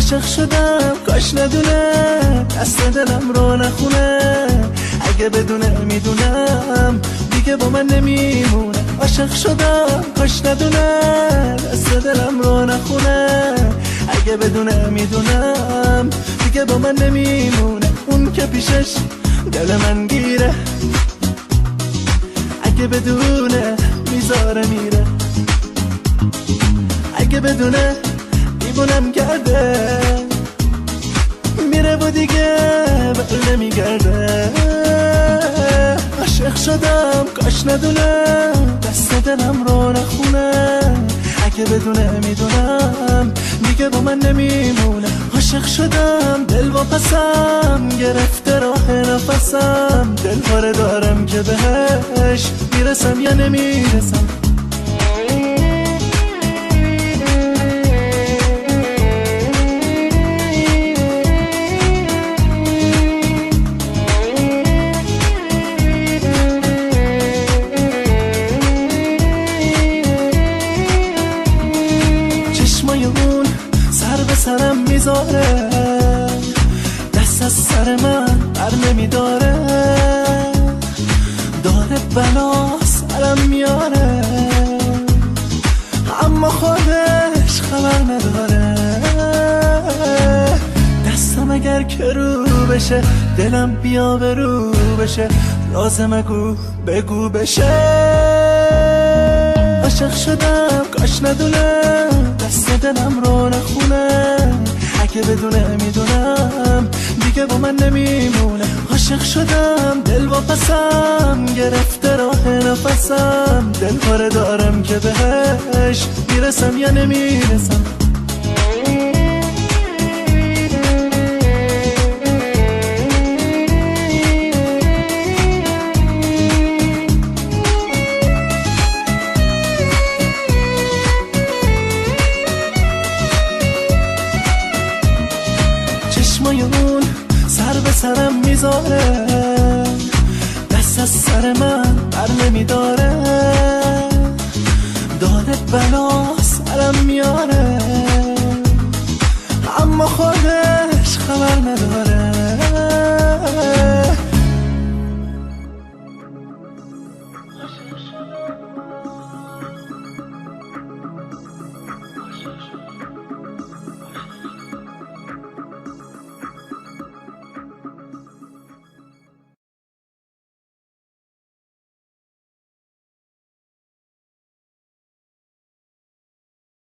عاشق شدم کاش ندونه دست دلم رو نخونه، اگه بدونه میدونم دیگه با من نمیمونه. عاشق شدم کاش ندونه دست دلم رو نخونه، اگه بدونه میدونم دیگه با من نمیمونه. اون که پیشش دل من گیره، اگه بدونه میذاره میره، اگه بدونه دیوونم کرده میره و دیگه بر نمیگرده. عاشق شدم کاش ندونه دست دلم رو نخونه، اگه بدونه میدونم دیگه با من نمیمونه. عاشق شدم دل و پسم گرفته راه نفسم، دل پاره دارم که بهش میرسم یا نمیرسم. چشمای اون سر به سرم میذاره، دست از سر من بر نمیداره، داره بلا سرم میاره اما خودش خبر نداره. دستم اگر که رو بشه دلم بیا به رو بشه، لازمه بگو بشه. عاشق شدم کاش ندونه دست دلم رو نخونه، اگه بدونه میدونم دیگه با من نمیمونه. عاشق شدم دل و پسم گرفته راه نفسم، دل پاره دارم که بهش میرسم یا نمیرسم. چشمای اون سر به سرم میذاره، دست از سر من بر نمیداره، داره بلا سرم میاره اما خودش خبر نداره.